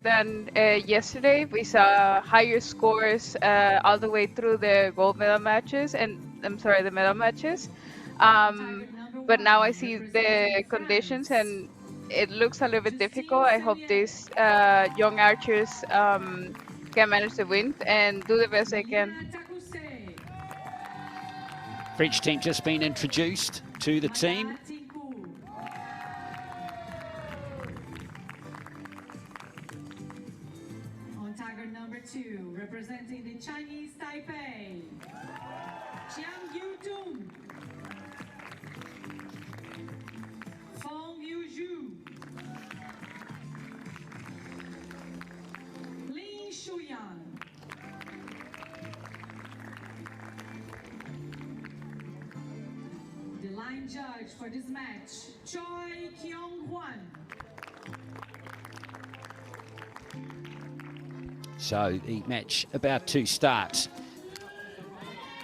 than yesterday. We saw higher scores all the way through the gold medal matches, and I'm sorry, the medal matches. But now I see the conditions, and it looks a little bit difficult. I hope these young archers can manage to win and do the best they can. French team just been introduced to the team. On tiger number 2, representing the Chinese Taipei, Jiang Yutung, Feng Yuzhu, Lin Shuyan. The line judge for this match, Choi Kyung-hwan. So the match about to start.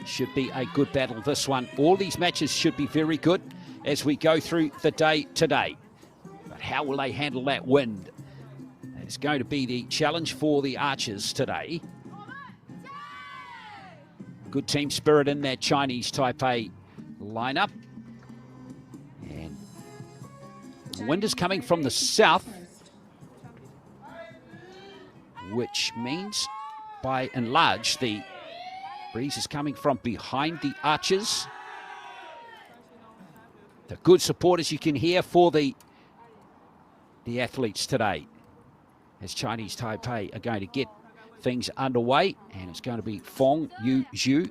Should be a good battle, this one. All these matches should be very good as we go through the day today. But how will they handle that wind? It's going to be the challenge for the archers today. Good team spirit in that Chinese Taipei lineup. And the wind is coming from the south, which means by and large the breeze is coming from behind the archers. The good support, as you can hear, for the athletes today, as Chinese Taipei are going to get things underway, and it's going to be Feng Yuzhu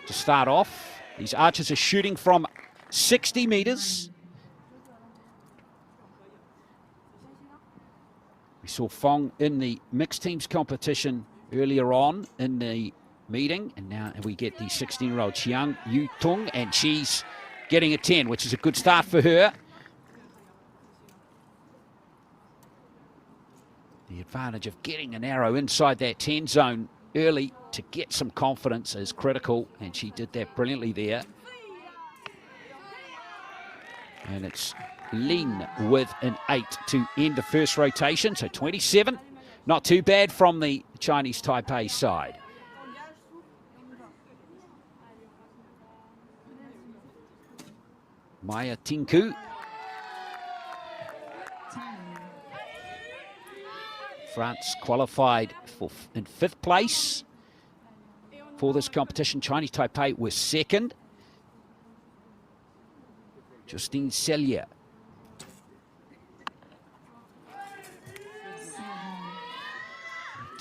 to start off. These archers are shooting from 60 meters. We saw Feng in the mixed teams competition earlier on in the meeting, and now we get the 16-year-old Jiang Yutung, and she's getting a 10, which is a good start for her. The advantage of getting an arrow inside that 10 zone early to get some confidence is critical, and she did that brilliantly there. And it's Lin with an 8 to end the first rotation, so 27. Not too bad from the Chinese Taipei side. Maya Tinku. France qualified in 5th place for this competition. Chinese Taipei was 2nd. Justine Cellier.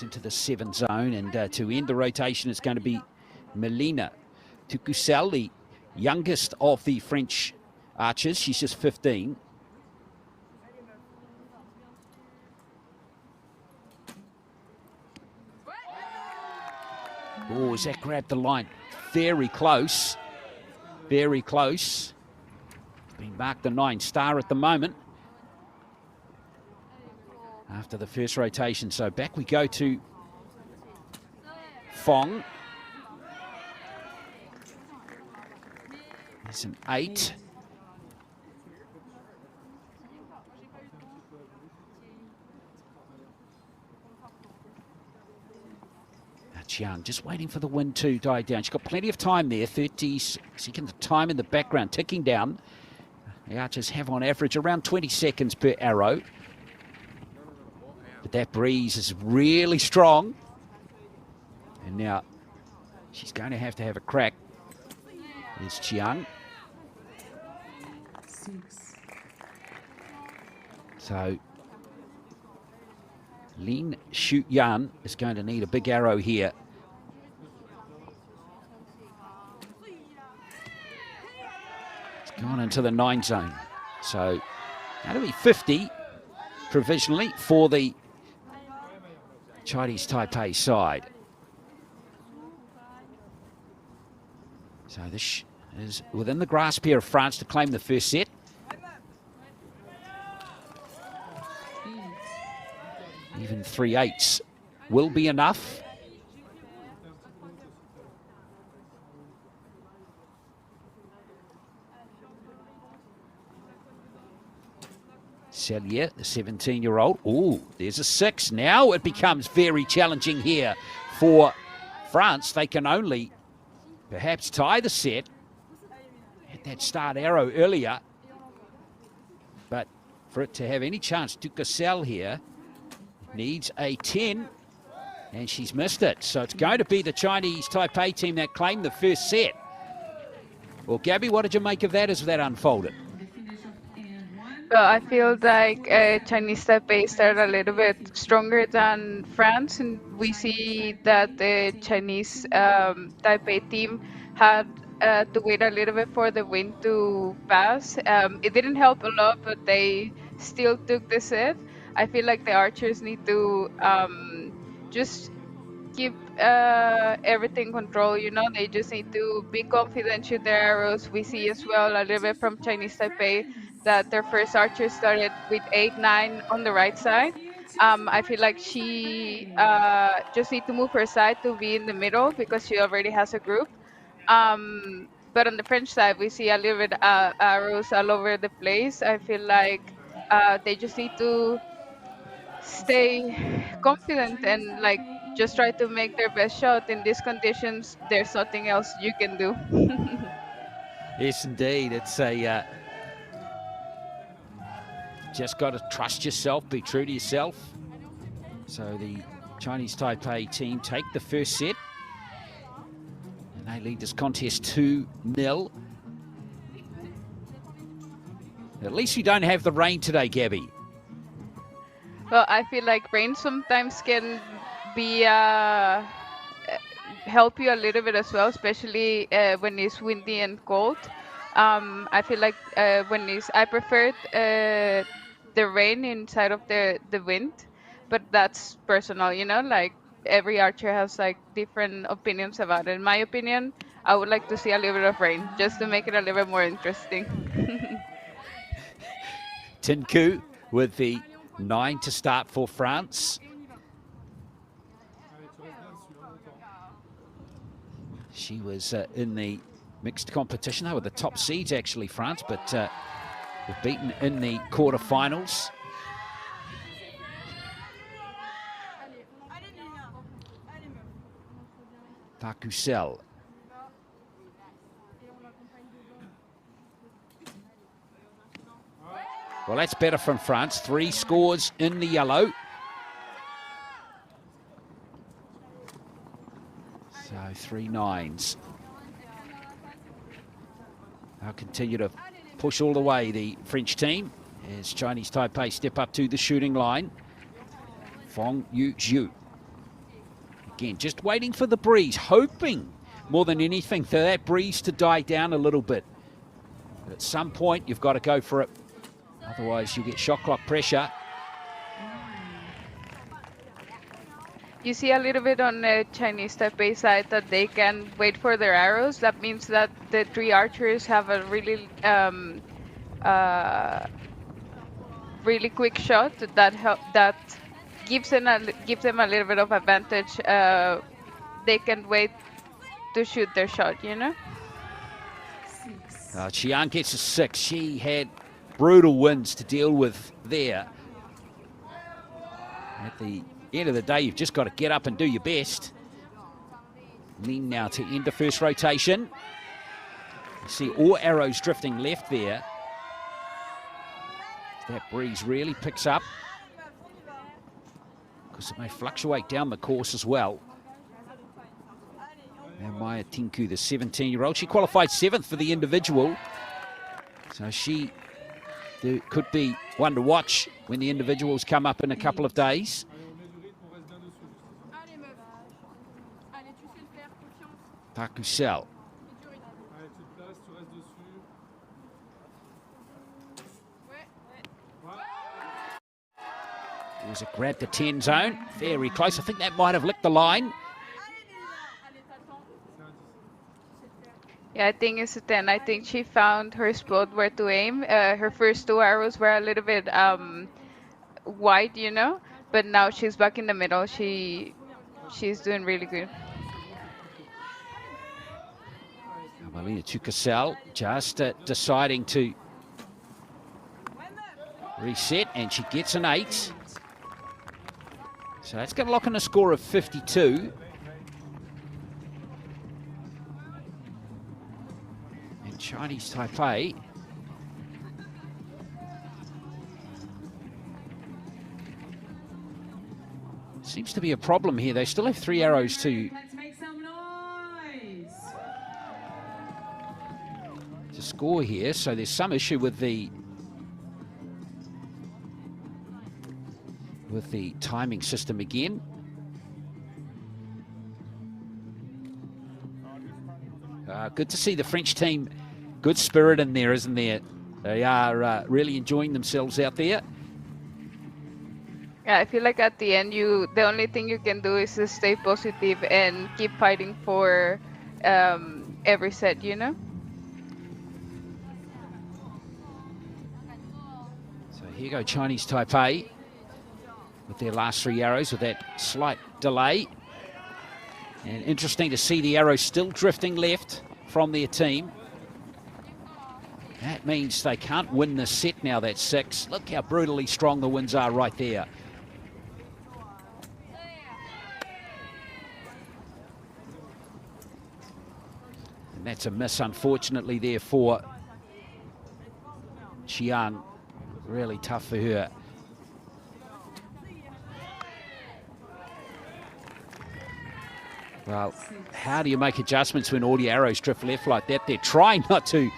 Into the 7 zone, and to end the rotation it's going to be Melina Tukusel, the youngest of the French archers. She's just 15. Oh, as that grabbed the line, very close, very close. Being marked the 9-star at the moment after the first rotation. So back we go to Feng. There's an 8. Jiang just waiting for the wind to die down. She's got plenty of time there, 30 seconds of time in the background, ticking down. The archers have on average around 20 seconds per arrow. But that breeze is really strong. And now she's going to have a crack. There's Jiang. 6. So Lin Shuyan is going to need a big arrow here. It's gone into the 9 zone. So that'll be 50 provisionally for the Chinese Taipei side. So this is within the grasp here of France to claim the first set. Even 3 8s will be enough. Cellier, the 17-year-old. Oh, there's a 6. Now it becomes very challenging here for France. They can only perhaps tie the set. Had that start arrow earlier. But for it to have any chance, Ducasel here needs a 10. And she's missed it. So it's going to be the Chinese Taipei team that claimed the first set. Well, Gabby, what did you make of that as that unfolded? Well, I feel like Chinese Taipei started a little bit stronger than France, and we see that the Chinese Taipei team had to wait a little bit for the wind to pass. It didn't help a lot, but they still took the set. I feel like the archers need to just keep everything control, you know. They just need to be confident, shoot their arrows. We see as well a little bit from Chinese Taipei that their first archer started with 8-9 on the right side. I feel like she just need to move her side to be in the middle because she already has a group. But on the French side, we see a little bit arrows all over the place. I feel like they just need to stay confident and like just try to make their best shot. In these conditions, there's nothing else you can do. Yes, indeed. It's a just got to trust yourself, be true to yourself. So the Chinese Taipei team take the first set. And they lead this contest 2-0. At least we don't have the rain today, Gabby. Well, I feel like rain sometimes can be help you a little bit as well, especially when it's windy and cold. I feel like I prefer the rain inside of the wind, but that's personal, you know. Like every archer has like different opinions about it. In my opinion, I would like to see a little bit of rain just to make it a little bit more interesting. Tinku with the 9 to start for France. She was in the mixed competition. They were the top seeds, actually, France, but were beaten in the quarterfinals. Parcusel. Well, that's better from France. 3 scores in the yellow. So 3 nines. They'll continue to push all the way, the French team, as Chinese Taipei step up to the shooting line. Fong Yu Zhu. Again, just waiting for the breeze, hoping more than anything for that breeze to die down a little bit. But at some point, you've got to go for it. Otherwise, you'll get shot clock pressure. You see a little bit on the Chinese Taipei side that they can wait for their arrows. That means that the 3 archers have a really really quick shot that gives them a little bit of advantage. They can wait to shoot their shot, you know. Qian gets a 6. She had brutal winds to deal with there. At the end of the day, you've just got to get up and do your best. Ning now to end the first rotation. You see all arrows drifting left there. That breeze really picks up, because it may fluctuate down the course as well. And Maya Tinku, the 17-year-old, she qualified 7th for the individual. So she could be one to watch when the individuals come up in a couple of days. Parcusel. It was a grab to 10 zone, very close. I think that might have licked the line. Yeah, I think it's a 10. I think she found her spot where to aim. Her first 2 arrows were a little bit wide, you know, but now she's back in the middle. She's doing really good. Melina Ducasel just deciding to Reset, and she gets an 8. So that's going to lock in a score of 52. And Chinese Taipei seems to be a problem here. They still have 3 arrows to score here, so there's some issue with the timing system again. Good to see the French team, good spirit in there, isn't there? They are really enjoying themselves out there. Yeah, I feel like at the end, the only thing you can do is to stay positive and keep fighting for every set, you know? So here go Chinese Taipei with their last 3 arrows with that slight delay. And interesting to see the arrows still drifting left from their team. That means they can't win this set now, that's 6. Look how brutally strong the winds are right there. And that's a miss, unfortunately, there for Chiang. Really tough for her. Well, how do you make adjustments when all the arrows drift left like that? They're trying not to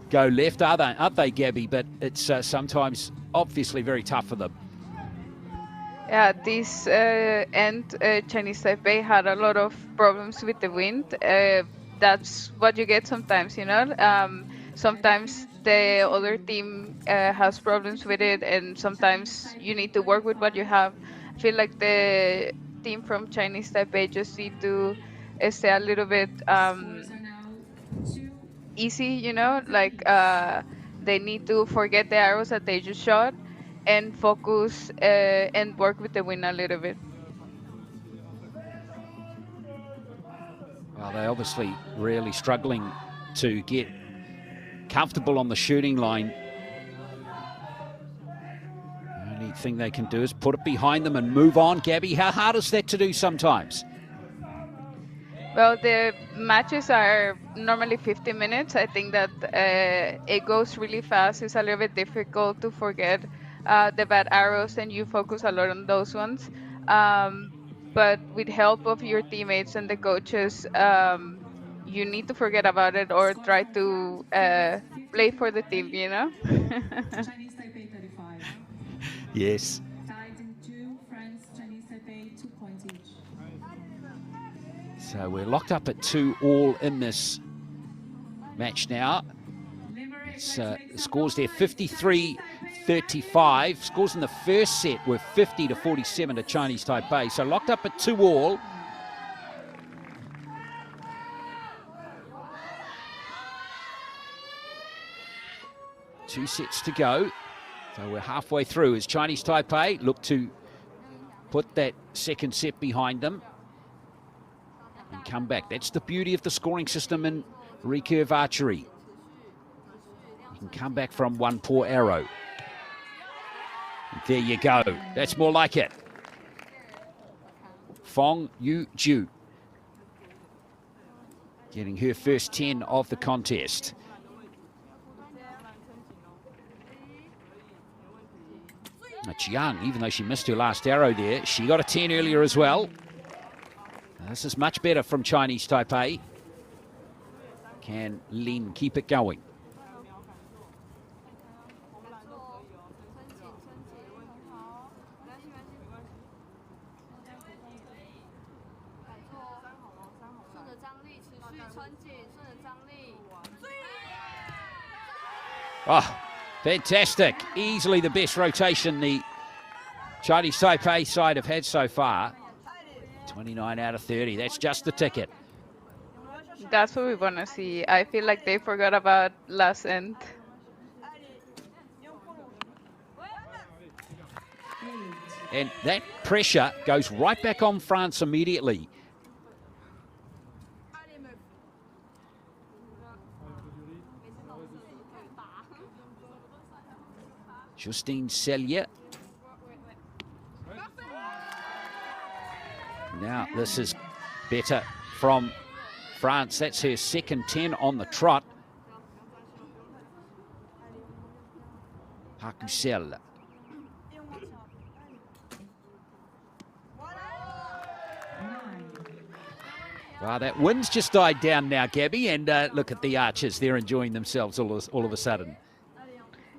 go left, aren't they, Gabby? But it's sometimes obviously very tough for them. Yeah, this end, Chinese Taipei had a lot of problems with the wind. That's what you get sometimes, you know? Sometimes the other team has problems with it, and sometimes you need to work with what you have. I feel like the team from Chinese Taipei just need to stay a little bit easy, you know? Like they need to forget the arrows that they just shot and focus and work with the wind a little bit. Well, they're obviously really struggling to get comfortable on the shooting line. The only thing they can do is put it behind them and move on. Gabby, how hard is that to do sometimes? Well, the matches are normally 50 minutes. I think that it goes really fast. It's a little bit difficult to forget the bad arrows, and you focus a lot on those ones. But with help of your teammates and the coaches, you need to forget about it or try to play for the team, you know? Chinese Taipei 35. Yes. Tied in 2, France, Chinese Taipei 2 points each. So we're locked up at 2-all in this match now. It's, the scores there 53-35. Scores in the first set were 50-47 to Chinese Taipei. So locked up at 2-all. Two sets to go. So we're halfway through as Chinese Taipei look to put that second set behind them and come back. That's the beauty of the scoring system in recurve archery. You can come back from one poor arrow. There you go. That's more like it. Fong Yu Ju getting her first 10 of the contest. Chiang, even though she missed her last arrow there, she got a 10 earlier as well. This is much better from Chinese Taipei. Can Lin keep it going? Oh, fantastic. Easily the best rotation the Chinese Taipei side have had so far. 29 out of 30. That's just the ticket. That's what we want to see. I feel like they forgot about last end. And that pressure goes right back on France immediately. Justine Cellier. Now this is better from France. That's her second 10 on the trot. Parcusel. Well, that wind's just died down now, Gabby, and look at the archers. They're enjoying themselves all of a sudden.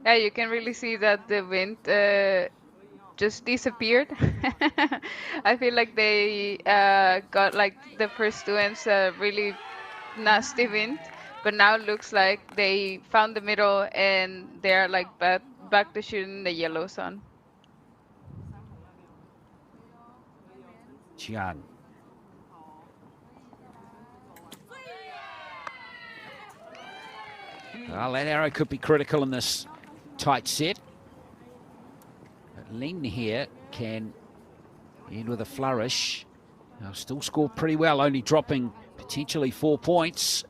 Yeah, you can really see that the wind just disappeared. I feel like they got like the first two ends really nasty wind, but now it looks like they found the middle and they're like back to shooting the yellow zone. Chian. Well, that arrow could be critical in this tight set. But Lin here can end with a flourish. They'll still score pretty well, only dropping potentially 4 points.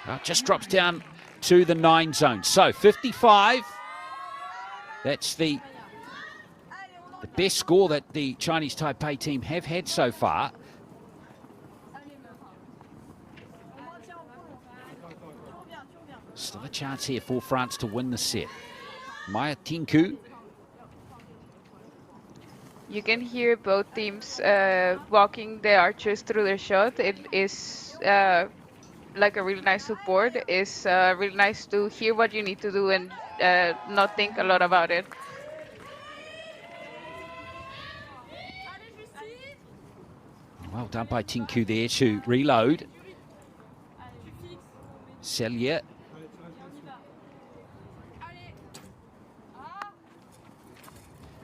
Well, just drops down to the 9 zone. So 55. That's the best score that the Chinese Taipei team have had so far. Still a chance here for France to win the set. Maya Tinku. You can hear both teams walking the archers through their shot. It is like a really nice support. It's really nice to hear what you need to do and not think a lot about it. Well done by Tinku there to reload. Cellier.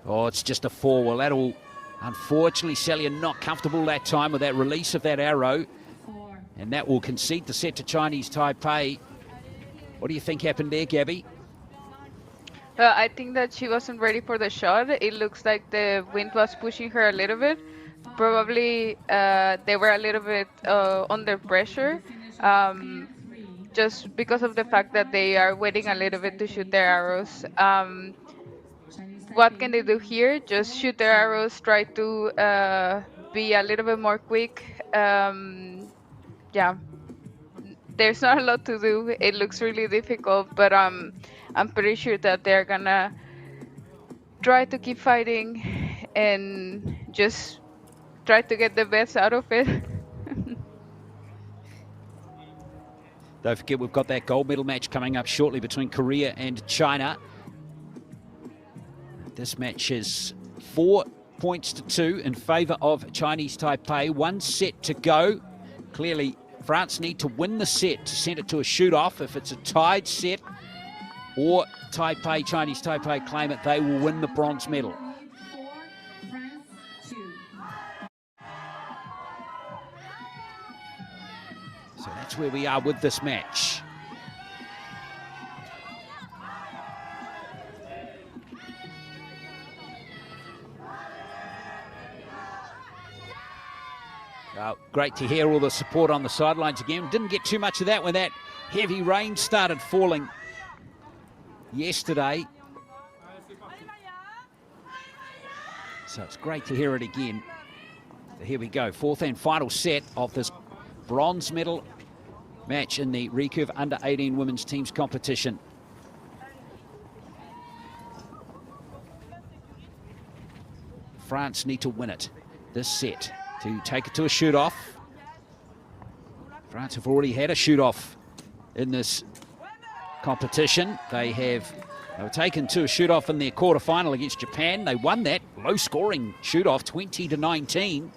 Oh, it's just a 4. Well, that'll, unfortunately, Cellier not comfortable that time with that release of that arrow. And that will concede the set to Chinese Taipei. What do you think happened there, Gabby? I think that she wasn't ready for the shot. It looks like the wind was pushing her a little bit. Probably they were a little bit under pressure, just because of the fact that they are waiting a little bit to shoot their arrows. What can they do here? Just shoot their arrows, try to be a little bit more quick. Yeah, there's not a lot to do. It looks really difficult, but I'm pretty sure that they're gonna try to keep fighting and just try to get the best out of it. Don't forget, we've got that gold medal match coming up shortly between Korea and China. This match is 4 points to 2 in favour of Chinese Taipei. 1 set to go. Clearly, France need to win the set to send it to a shoot-off. If it's a tied set or Taipei, Chinese Taipei claim it, they will win the bronze medal. So that's where we are with this match. Great to hear all the support on the sidelines again. Didn't get too much of that when that heavy rain started falling yesterday. So it's great to hear it again. So here we go, 4th and final set of this bronze medal match in the RECURVE Under-18 Women's Teams competition. France need to win it, this set, to take it to a shoot-off. France have already had a shoot-off in this competition. They were taken to a shoot-off in their quarter-final against Japan. They won that low-scoring shoot-off, 20-19.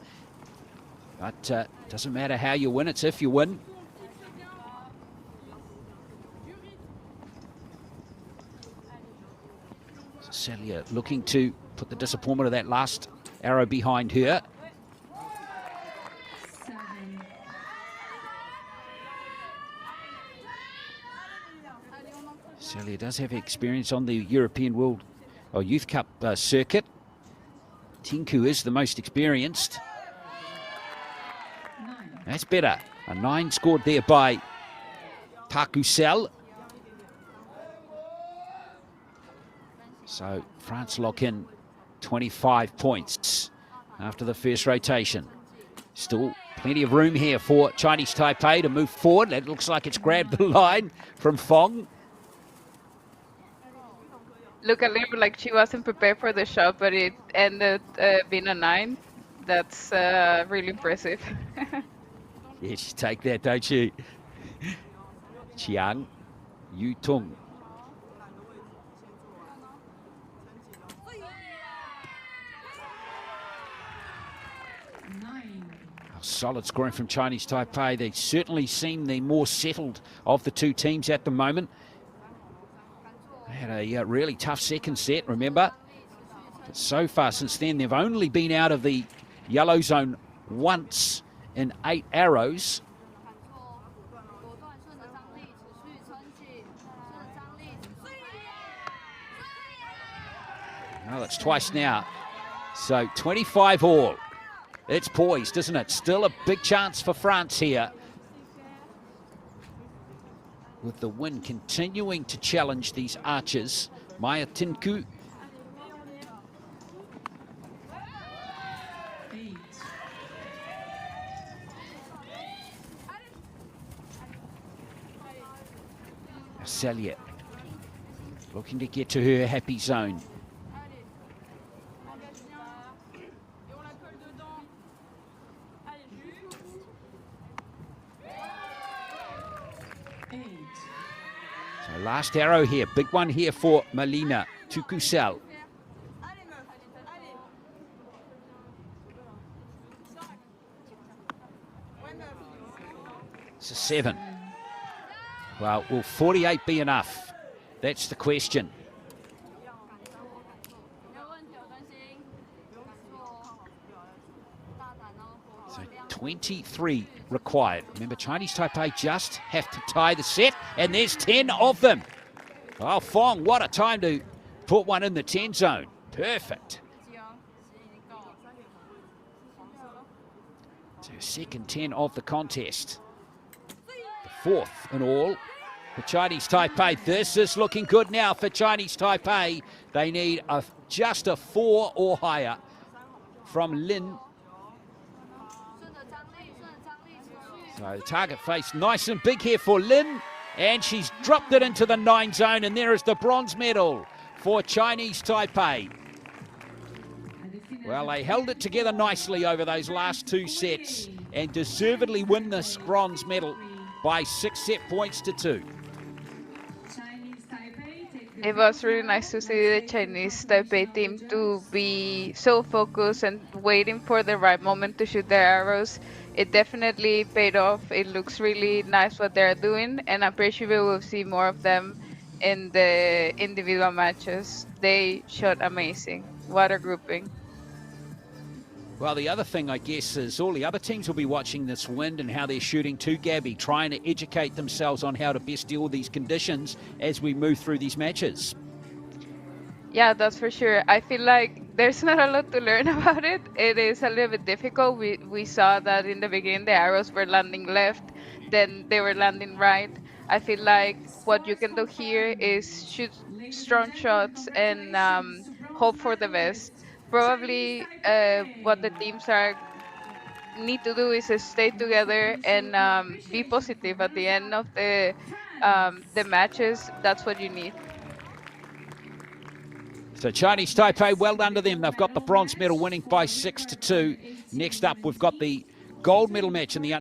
But doesn't matter how you win, it's if you win. Cellier looking to put the disappointment of that last arrow behind her. Cellier does have experience on the European World or Youth Cup circuit. Tinku is the most experienced. That's better. A 9 scored there by Takusel. So France lock in 25 points after the first rotation. Still plenty of room here for Chinese Taipei to move forward. It looks like it's grabbed the line from Fong. Look a little bit like she wasn't prepared for the shot, but it ended being a 9. That's really impressive. Yes, you take that, don't you? Chiang Yu-tung. Solid scoring from Chinese Taipei. They certainly seem the more settled of the two teams at the moment. They had a really tough second set, remember? But so far since then, they've only been out of the yellow zone once in 8 arrows. Oh, that's twice now. So 25 all. It's poised, isn't it? Still a big chance for France here. With the wind continuing to challenge these archers. Maya Tinku. Celia looking to get to her happy zone. So last arrow here, big one here for Melina Tukusel. It's a 7. Well, will 48 be enough? That's the question. So 23 required. Remember, Chinese Taipei just have to tie the set, and there's 10 of them. Oh, Fong, what a time to put one in the 10 zone. Perfect. So second 10 of the contest. The 4th in all for Chinese Taipei. This is looking good now for Chinese Taipei. They need just a 4 or higher from Lin. So the target face nice and big here for Lin, and she's dropped it into the 9 zone, and there is the bronze medal for Chinese Taipei. Well, they held it together nicely over those last 2 sets and deservedly win this bronze medal by 6 set points to 2. It was really nice to see the Chinese Taipei team to be so focused and waiting for the right moment to shoot their arrows. It definitely paid off. It looks really nice what they're doing, and I'm pretty sure we will see more of them in the individual matches. They shot amazing. What a grouping. Well, the other thing, I guess, is all the other teams will be watching this wind and how they're shooting too, Gabby, trying to educate themselves on how to best deal with these conditions as we move through these matches. Yeah, that's for sure. I feel like there's not a lot to learn about it. It is a little bit difficult. We saw that in the beginning the arrows were landing left, then they were landing right. I feel like what you can do here is shoot strong shots and hope for the best. Probably what the teams need to do is stay together and be positive at the end of the matches. That's what you need. So Chinese Taipei, well done to them. They've got the bronze medal, winning by 6 to 2. Next up, we've got the gold medal match in the